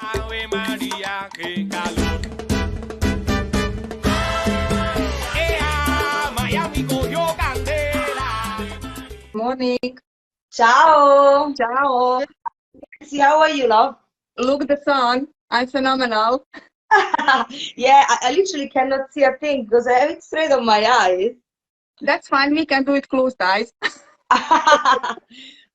Ave María, qué calor. Miami cogió candela. Morning. Ciao. Ciao. See, how are you, love? Look the sun. I'm phenomenal. Yeah, I literally cannot see a thing because I have it straight on my eyes. That's fine. We can do it closed eyes.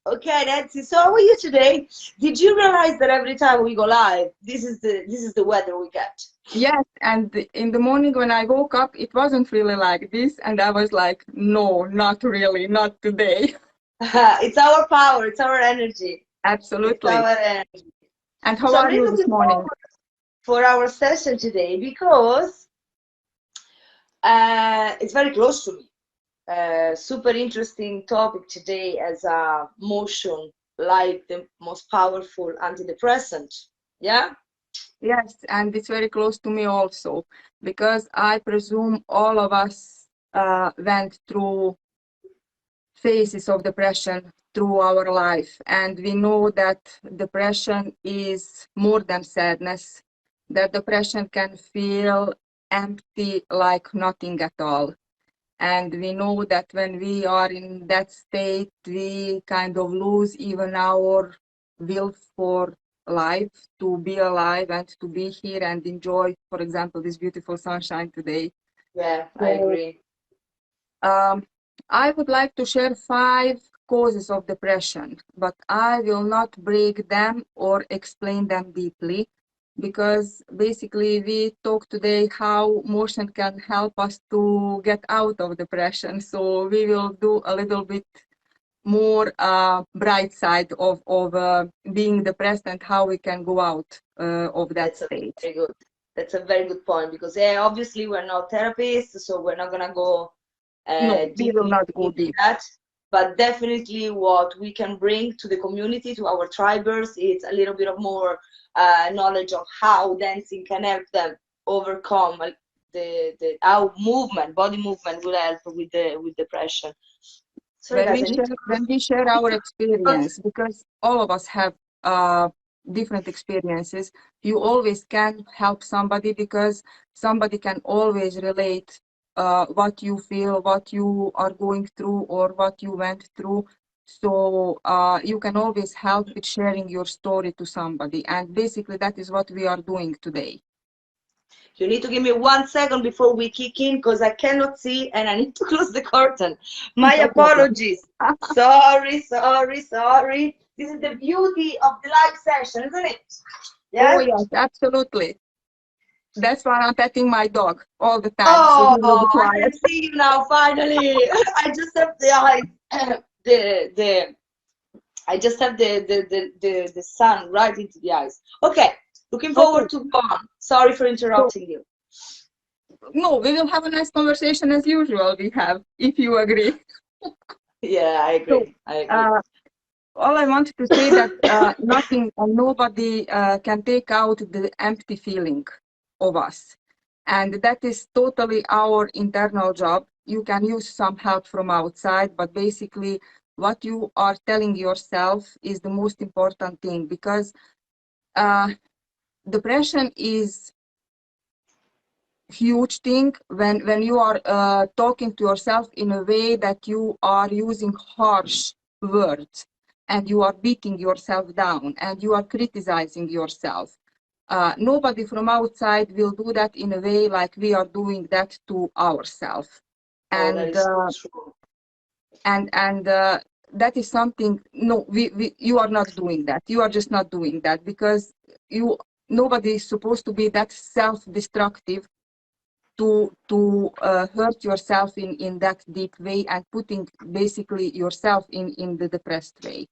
Okay, Nancy. So how are you today? Did you realize that every time we go live, this is the weather we get? Yes, and in the morning when I woke up, it wasn't really like this, and I was like, no, not really, not today. It's our power, it's our energy. It's Absolutely. our energy. And how So I'm are really you this looking morning? forward for our session today because it's very close to me. Super interesting topic today as a motion, like the most powerful antidepressant. Yeah? Yes, and it's very close to me also, because I presume all of us went through phases of depression through our life, and we know that depression is more than sadness, that depression can feel empty like nothing at all. And we know that when we are in that state, we kind of lose even our will for life, to be alive and to be here and enjoy, for example, this beautiful sunshine today. Yeah, I So agree. I would like to share 5 causes of depression, but I will not break them or explain them deeply, because basically we talk today how motion can help us to get out of depression. So we will do a little bit more bright side of being depressed and how we can go out of that That's a state. very good. That's a very good point because yeah, obviously we're not therapists, so we're not gonna go No, we will deeply not go into deep. that. But definitely, what we can bring to the community, to our tribers, is a little bit of more knowledge of how dancing can help them overcome the how movement, body movement, will help with depression. Sorry, when guys, we I need share to when we share our experience, because all of us have different experiences, you always can help somebody, because somebody can always relate what you feel, what you are going through, or what you went through. So you can always help with sharing your story to somebody, and basically that is what we are doing today. You need to give me 1 second before we kick in because I cannot see and I need to close the curtain. My No problem. apologies. Sorry, sorry, sorry. This is the beauty of the live session, isn't it? Oh Yes? yes, absolutely. That's why I'm petting my dog all the time, so he will be Oh, I quiet. can see you now finally. I just have the eyes, the I just have the sun right into the eyes. Okay, looking Okay. forward to go on. Sorry for So interrupting you. no, we will have a nice conversation as usual. We have, if you agree. Yeah, I So, agree. I agree. uh, all I wanted to say that nothing and nobody can take out the empty feeling of us, and that is totally our internal job. You can use some help from outside, but basically, what you are telling yourself is the most important thing, because uh, depression is huge thing when you are talking to yourself in a way that you are using harsh words, and you are beating yourself down, and you are criticizing yourself. Nobody from outside will do that in a way like we are doing that to ourselves. Oh, that And is so true. that is something, no, you are not doing that. You are just not doing that, because you nobody is supposed to be that self-destructive to hurt yourself in that deep way, and putting basically yourself in the depressed way.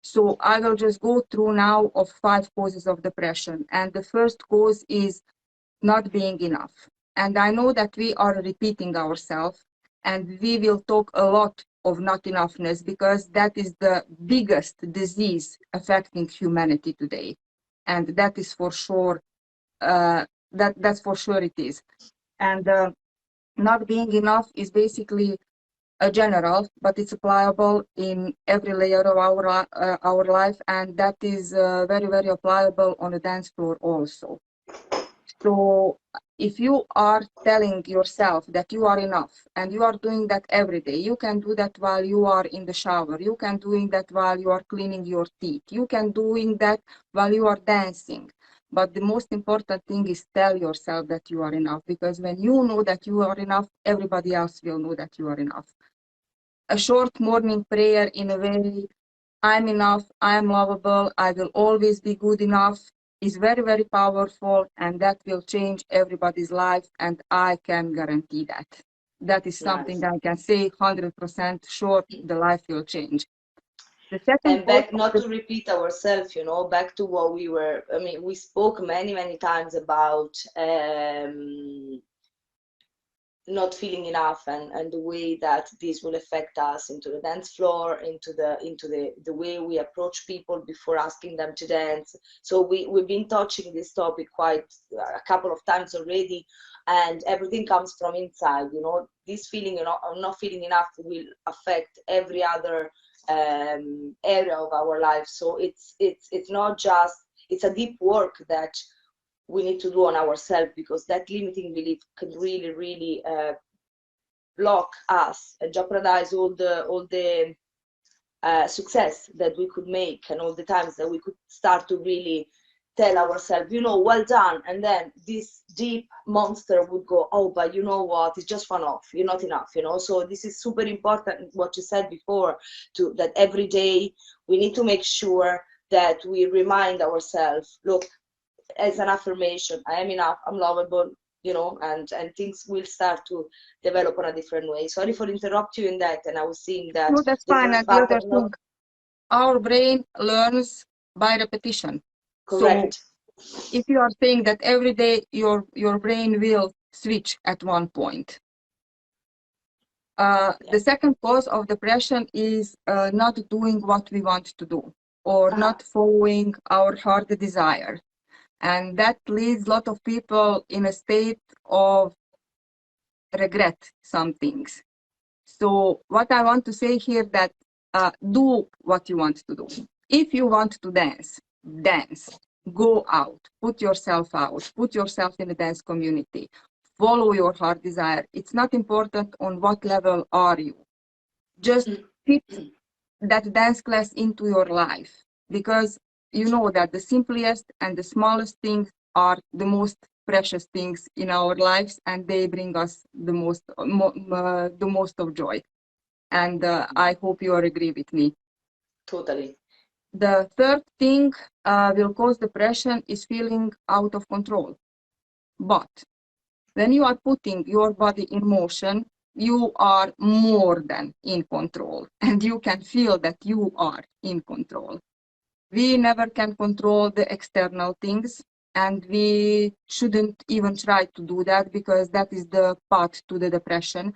So I will just go through now of 5 causes of depression. And the first cause is not being enough. And I know that we are repeating ourselves, and we will talk a lot of not enoughness, because that is the biggest disease affecting humanity today. And that is for sure, that's for sure it is. And not being enough is basically general, but it's applicable in every layer of our life, and that is very, very applicable on the dance floor also. So if you are telling yourself that you are enough and you are doing that every day, you can do that while you are in the shower, you can doing that while you are cleaning your teeth, you can doing that while you are dancing. But the most important thing is tell yourself that you are enough, because when you know that you are enough, everybody else will know that you are enough. A short morning prayer in a way, I'm enough, I am lovable, I will always be good enough, is very, very powerful, and that will change everybody's life, and I can guarantee that. That is something Nice. that I can say 100% sure the life will change. The second And part back, of not the to repeat ourselves, you know, back to what we were, I mean, we spoke many, many times about not feeling enough, and the way that this will affect us into the dance floor, into the way we approach people before asking them to dance. So we've been touching this topic quite a couple of times already, and everything comes from inside, you know. This feeling, you know, of not feeling enough will affect every other area of our life. So it's not just, it's a deep work that we need to do on ourselves, because that limiting belief can really, really block us and jeopardize all the success that we could make, and all the times that we could start to really tell ourselves, you know, well done, and then this deep monster would go, oh, but you know what, it's just fun off, you're not enough, you know. So this is super important, what you said before, to that every day we need to make sure that we remind ourselves, look, as an affirmation, I am enough, I'm lovable, you know, and things will start to develop on a different way. Sorry for interrupt you in that, and I was seeing that no, that's the fine. first And the part other of not thing, our brain learns by repetition. So correct. if you are saying that every day your brain will switch at one point. The second cause of depression is not doing what we want to do, or not following our heart desire. And that leads a lot of people in a state of regret some things. So what I want to say here, that do what you want to do. If you want to dance, dance. Go out, put yourself out, put yourself in the dance community. Follow your heart desire. It's not important on what level are you. Just fit that dance class into your life, because you know that the simplest and the smallest things are the most precious things in our lives, and they bring us the most of joy. And I hope you all agree with me. Totally. The third thing will cause depression is feeling out of control. But when you are putting your body in motion, you are more than in control, and you can feel that you are in control. We never can control the external things, and we shouldn't even try to do that, because that is the path to the depression.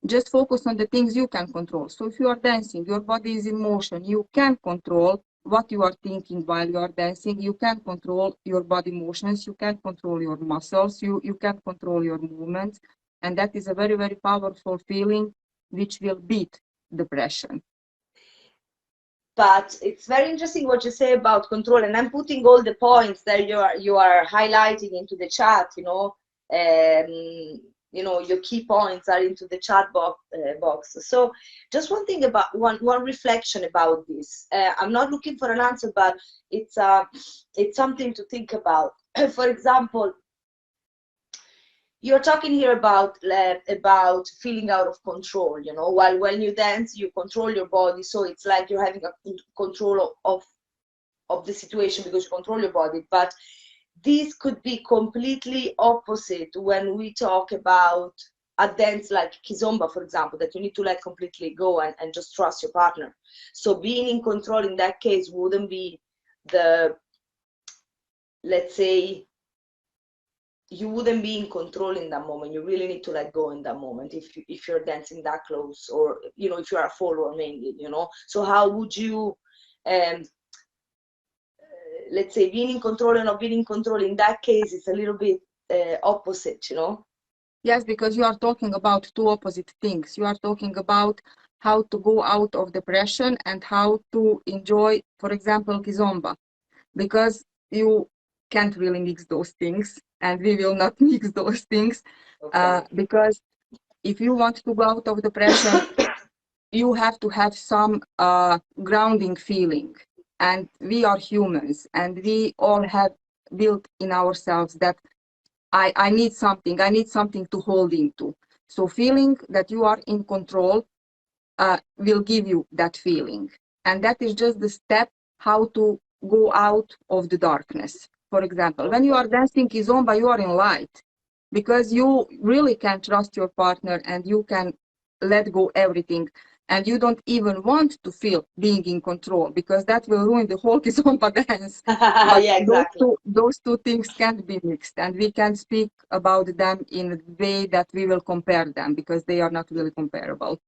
Just focus on the things you can control. So if you are dancing, your body is in motion, you can control what you are thinking while you are dancing, you can control your body motions, you can control your muscles, you can control your movements, and that is a very, very powerful feeling which will beat depression. But it's very interesting what you say about control, and I'm putting all the points that you are highlighting into the chat, you know. You know, your key points are into the chat box. So just one thing, about one reflection about this. I'm not looking for an answer, but it's something to think about. For example, you're talking here about feeling out of control, you know. While when you dance, you control your body, so it's like you're having a control of the situation because you control your body. But this could be completely opposite when we talk about a dance like kizomba, for example, that you need to let completely go and just trust your partner. So being in control in that case wouldn't be the, let's say, you wouldn't be in control in that moment. You really need to let go in that moment if you're dancing that close, or, you know, if you're a follower mainly, you know. So how would you let's say, being in control and not being in control in that case is a little bit opposite, you know. Yes, because you are talking about two opposite things. You are talking about how to go out of depression and how to enjoy, for example, kizomba, because you can't really mix those things, and we will not mix those things, Okay. because if you want to go out of depression, you have to have some grounding feeling. And we are humans, and we all have built in ourselves that I need something to hold into. So feeling that you are in control will give you that feeling. And that is just the step how to go out of the darkness. For example, when you Okay. are dancing kizomba, you are in light because you really can trust your partner and you can let go everything. And you don't even want to feel being in control because that will ruin the whole kizomba dance. But Yeah, exactly. those two things can't be mixed, and we can speak about them in a way that we will compare them because they are not really comparable.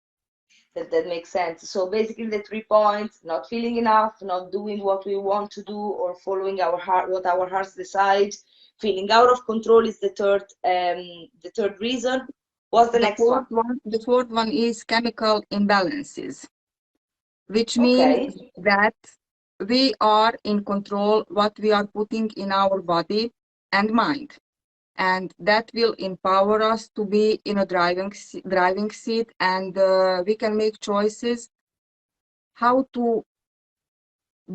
That makes sense. So basically, the 3 points: not feeling enough, not doing what we want to do, or following our heart, what our hearts decide. Feeling out of control is the third reason. What's the next one? The fourth one is chemical imbalances, which means Okay. that we are in control what we are putting in our body and mind. And that will empower us to be in a driving seat, and we can make choices how to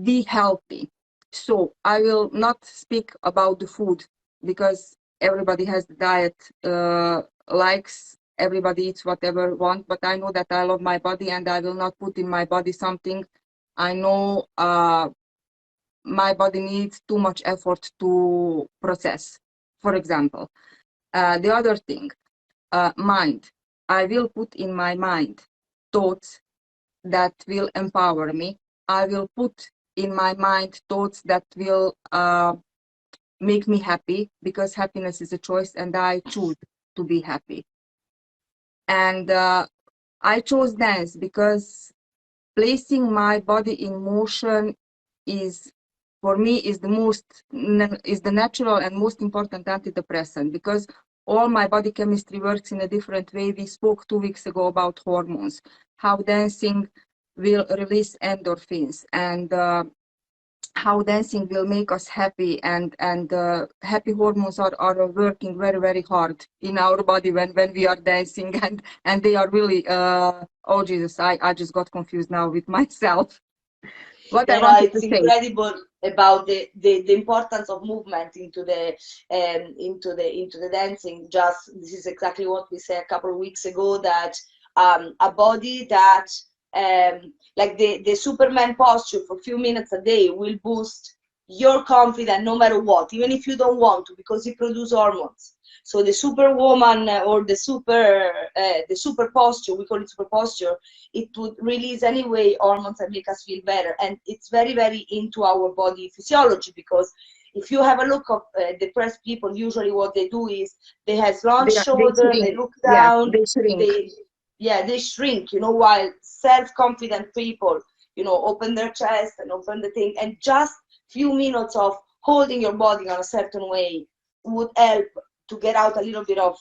be healthy. So I will not speak about the food because everybody has the diet likes, everybody eats whatever want, but I know that I love my body and I will not put in my body something I know my body needs too much effort to process. For example, the other thing, mind. I will put in my mind thoughts that will empower me. I will put in my mind thoughts that will make me happy because happiness is a choice and I choose to be happy. And I chose dance because placing my body in motion is, for me, is the natural and most important antidepressant because all my body chemistry works in a different way. We spoke 2 weeks ago about hormones, how dancing will release endorphins, and how dancing will make us happy, and happy hormones are working very, very hard in our body when we are dancing, and they are really oh Jesus, I just got confused now with myself. What I You know, wanted to it's say. incredible about the importance of movement into the dancing. Just this is exactly what we said a couple of weeks ago, that a body that like the Superman posture for a few minutes a day will boost your confidence no matter what, even if you don't want to, because it produces hormones. So the superwoman or the super posture, we call it super posture, it would release anyway hormones and make us feel better. And it's very, very into our body physiology, because if you have a look of depressed people, usually what they do is they have long They shoulder, they shrink. look Yeah, down, they shrink. they shrink, while self-confident people, open their chest and open the thing, and just few minutes of holding your body on a certain way would help to get out a little bit of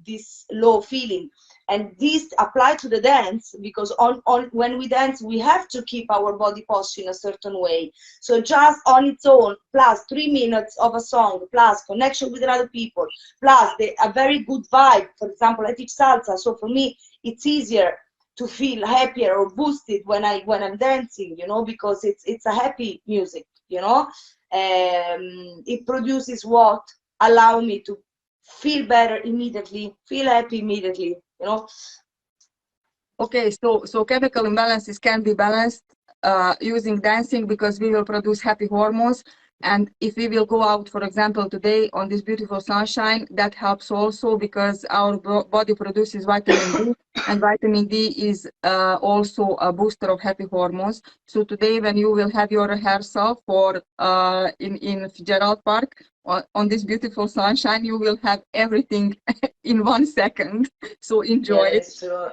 this low feeling. And this apply to the dance, because on when we dance we have to keep our body posture in a certain way. So just on its own, plus 3 minutes of a song, plus connection with other people, plus a very good vibe. For example, I teach salsa, so for me it's easier to feel happier or boosted when I'm dancing, because it's a happy music, it produces what allow me to feel better immediately, feel happy immediately. Okay, so chemical imbalances can be balanced using dancing because we will produce happy hormones. And if we will go out, for example, today on this beautiful sunshine, that helps also because our body produces vitamin D, and vitamin D is also a booster of happy hormones. So today, when you will have your rehearsal for in Fitzgerald Park on this beautiful sunshine, you will have everything in 1 second. So enjoy Yeah, it. that's true.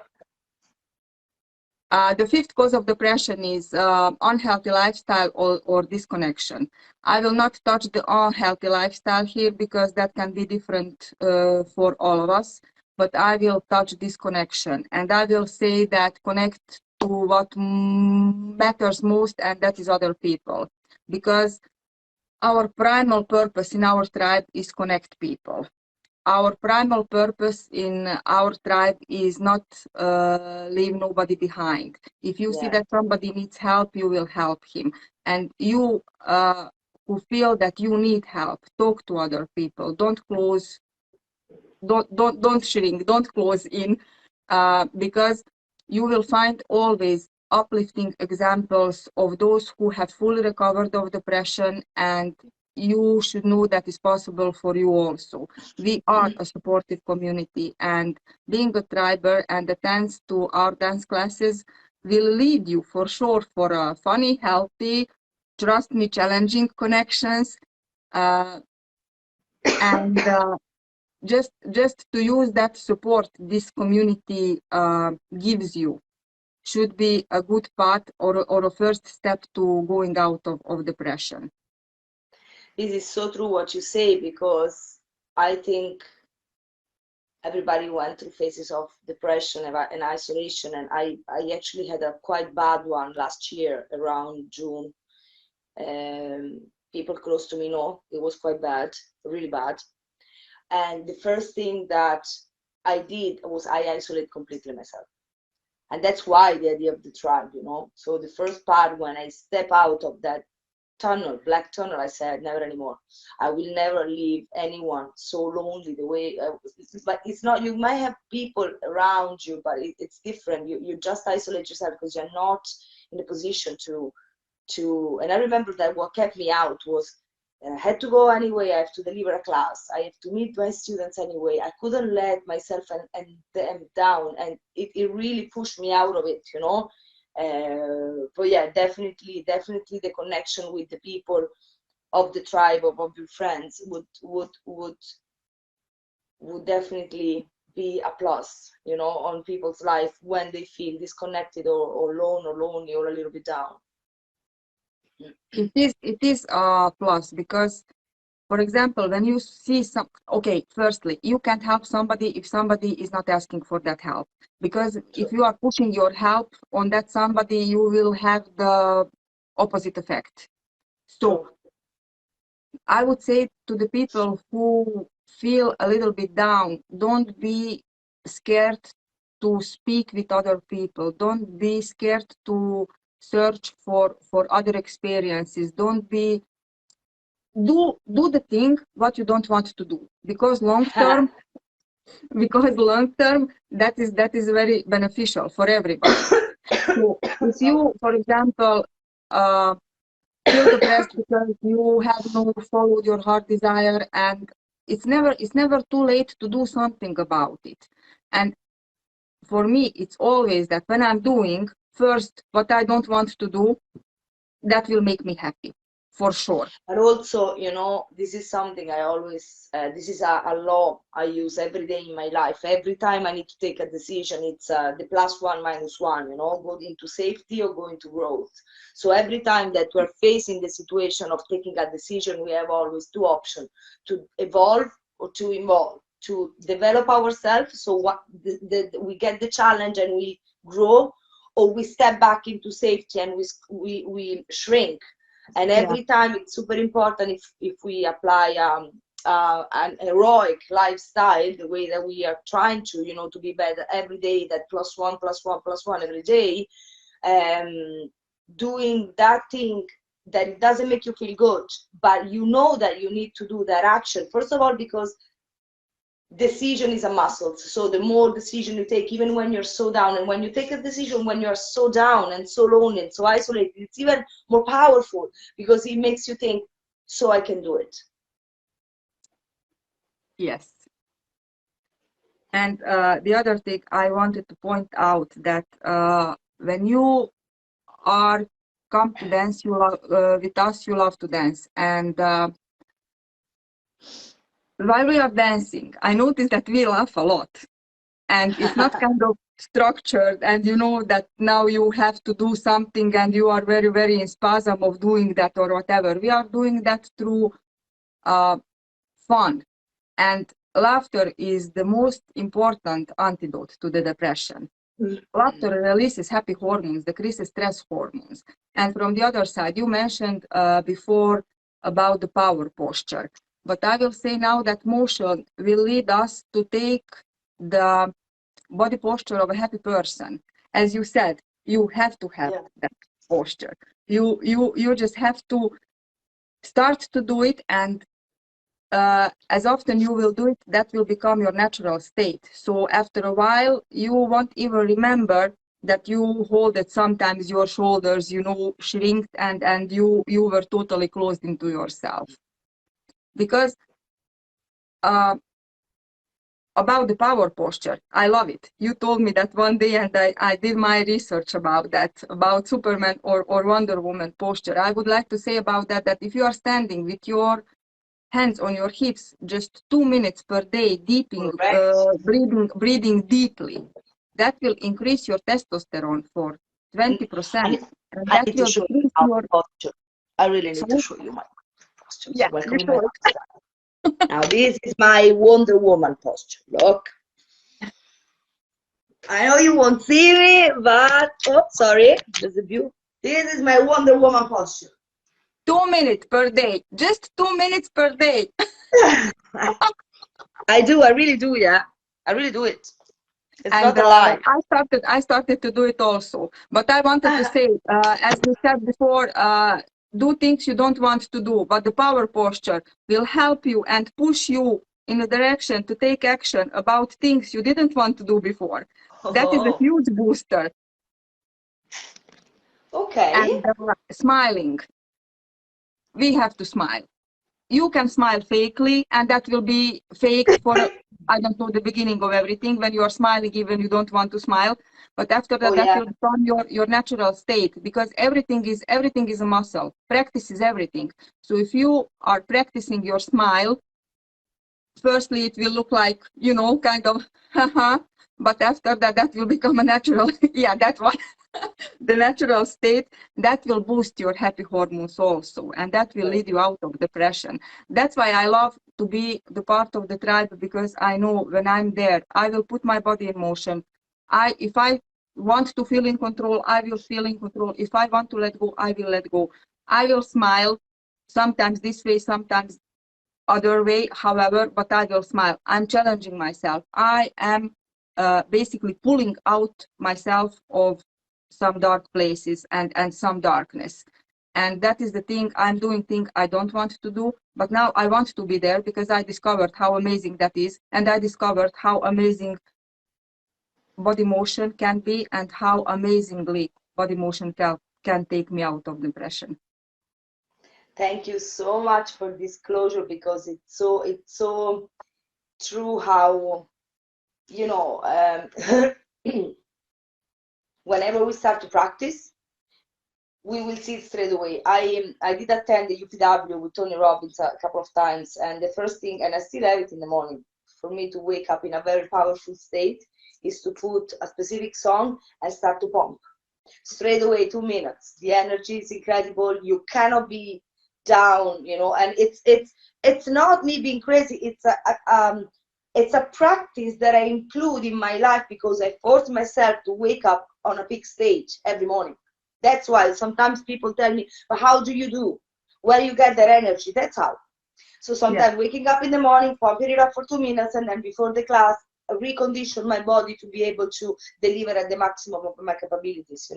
The fifth cause of depression is unhealthy lifestyle or disconnection. I will not touch the unhealthy lifestyle here because that can be different for all of us. but I will touch disconnection, and I will say that connect to what matters most, and that is other people. Because our primal purpose in our tribe is connect people. Our primal purpose in our tribe is not leave nobody behind. If you see Yeah. that somebody needs help, you will help him. And you who feel that you need help, talk to other people. Don't close, don't shrink, don't close in, because you will find always uplifting examples of those who have fully recovered of depression, and you should know that is possible for you also. We are a supportive community, and being a triber and attends to our dance classes will lead you for sure for a funny, healthy, trust me, challenging connections. And just to use that support this community gives you should be a good path or a first step to going out of depression. This is so true what you say, because I think everybody went through phases of depression and isolation, and I actually had a quite bad one last year around June. People close to me know it was quite bad, really bad. And the first thing that I did was I isolate completely myself. And that's why the idea of the tribe, you know. So the first part, when I step out of that tunnel, black tunnel, I said, never anymore. I will never leave anyone so lonely the way, but it's not, you might have people around you, but it's different. You just isolate yourself because you're not in a position to, and I remember that what kept me out was I had to go anyway. I have to deliver a class. I have to meet my students anyway. I couldn't let myself and them down, and it really pushed me out of it, you know. But yeah, definitely the connection with the people of the tribe of your friends would definitely be a plus, you know, on people's life when they feel disconnected or alone or lonely or a little bit down. It is a plus because, for example, when you see okay, firstly, you can't help somebody if somebody is not asking for that help. Because if you are pushing your help on that somebody, you will have the opposite effect. So I would say to the people who feel a little bit down, don't be scared to speak with other people. Don't be scared to search for other experiences. Don't be do the thing what you don't want to do, because long term that is very beneficial for everybody. So if you, for example, feel depressed because you have no followed your heart desire, and it's never too late to do something about it. And for me, it's always that when I'm doing first what I don't want to do, that will make me happy, for sure. And also, you know, this is something I always, this is a law I use every day in my life. Every time I need to take a decision, it's the +1 -1, you know, go into safety or go into growth. So every time that we're facing the situation of taking a decision, we have always two options: to evolve or to evolve, to develop ourselves. So what we get the challenge and we grow, or we step back into safety and we shrink. And every time it's super important if we apply an heroic lifestyle, the way that we are trying to, you know, to be better every day, that +1 +1 +1 every day, doing that thing that it doesn't make you feel good, but you know that you need to do that action. First of all, because decision is a muscle. So the more decision you take, even when you're so down, and when you take a decision when you're so down and so lonely and so isolated, it's even more powerful because it makes you think, so I can do it. Yes. And the other thing I wanted to point out that when you are come to dance, you love with us, you love to dance, and while we are dancing, I notice that we laugh a lot, and it's not kind of structured, and you know that now you have to do something and you are very, very in spasm of doing that or whatever. We are doing that through fun. And laughter is the most important antidote to the depression. Laughter releases happy hormones, decreases stress hormones. And from the other side, you mentioned before about the power posture. But I will say now that motion will lead us to take the body posture of a happy person. As you said, you have to have that posture. You just have to start to do it, and as often you will do it, that will become your natural state. So after a while, you won't even remember that you hold it. Sometimes your shoulders, shrinked, and you were totally closed into yourself. Because about the power posture, I love it. You told me that one day, and I did my research about that, about Superman or Wonder Woman posture. I would like to say about that if you are standing with your hands on your hips, just 2 minutes per day, breathing deeply, that will increase your testosterone for 20%. And I that need will to show you decrease our your posture. I really need to show you my posture. Yeah, Welcome you in my should. lifestyle. Now this is my Wonder Woman posture. Look. I know you won't see me, but oh, sorry, there's a view. This is my Wonder Woman posture. 2 minutes per day, just 2 minutes per day. I do, I really do, yeah. I really do it. It's And not a lie. I started to do it also. But I wanted to say, as we said before, do things you don't want to do, but the power posture will help you and push you in a direction to take action about things you didn't want to do before. That is a huge booster. Okay. And smiling. We have to smile. You can smile fakely, and that will be faked for, I don't know, the beginning of everything. When you are smiling, even you don't want to smile. But after that, that will become your natural state, because everything is a muscle. Practice is everything. So if you are practicing your smile, firstly, it will look like, kind of, haha. But after that, that will become a natural, yeah, that one. The natural state, that will boost your happy hormones also, and that will lead you out of depression. That's why I love to be the part of the tribe, because I know when I'm there, I will put my body in motion. If I want to feel in control, I will feel in control. If I want to let go, I will let go. I will smile, sometimes this way, sometimes other way, however, but I will smile. I'm challenging myself. I am basically pulling out myself of some dark places and some darkness. And that is the thing. I'm doing things I don't want to do, but now I want to be there, because I discovered how amazing that is. And I discovered how amazing body motion can be, and how amazingly body motion can take me out of depression. Thank you so much for this closure, because it's so true how, whenever we start to practice, we will see it straight away. I did attend the UPW with Tony Robbins a couple of times, and the first thing, and I still have it in the morning, for me to wake up in a very powerful state, is to put a specific song and start to pump. Straight away, 2 minutes. The energy is incredible. You cannot be down, and it's not me being crazy. It's a practice that I include in my life, because I force myself to wake up on a big stage every morning. That's why sometimes people tell me, but how do you do? Where you get that energy? That's how. So sometimes waking up in the morning, pumping it up for 2 minutes, and then before the class, recondition my body to be able to deliver at the maximum of my capabilities,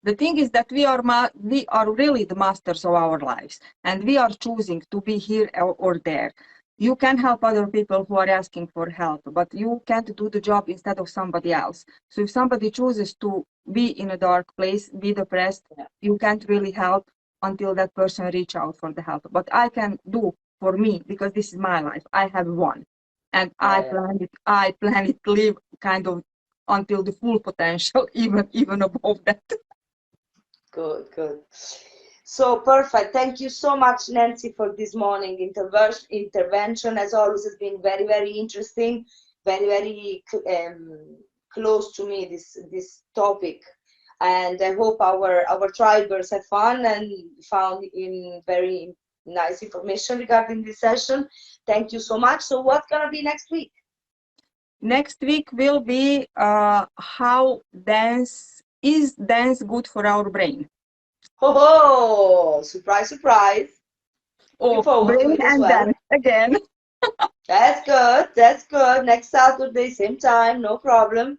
The thing is that we are really the masters of our lives, and we are choosing to be here or there. You can help other people who are asking for help, but you can't do the job instead of somebody else. So if somebody chooses to be in a dark place, be depressed, you can't really help until that person reach out for the help. But I can do for me, because this is my life. I have one, and I plan it to live kind of until the full potential, even above that. Good. So perfect. Thank you so much, Nensi, for this morning intervention. As always, has been very, very interesting, very, very close to me, this topic. And I hope our tribers have fun and found it very nice information regarding this session. Thank you so much. So what's gonna be next week? Next week will be how dance good for our brain. Oh, surprise, surprise. Looking Oh, forward to brain it as and well. dance again. That's good. That's good. Next Saturday, same time, no problem.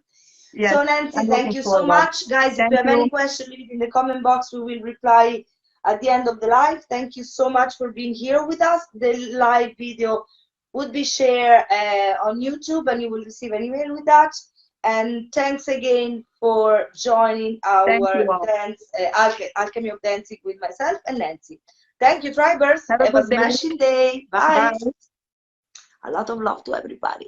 Yes, So Nancy, I'm thank looking you so forward. much. Guys, if Thank you have you. any question, leave it in the comment box. We will reply at the end of the live. Thank you so much for being here with us. The live video would be shared on YouTube, and you will receive an email with that. And thanks again for joining Thank our you all. dance Alchemy of Dancing with myself and Nancy. Thank you, Tribers. Have a Have a good day. smashing day. Bye. Bye. A lot of love to everybody.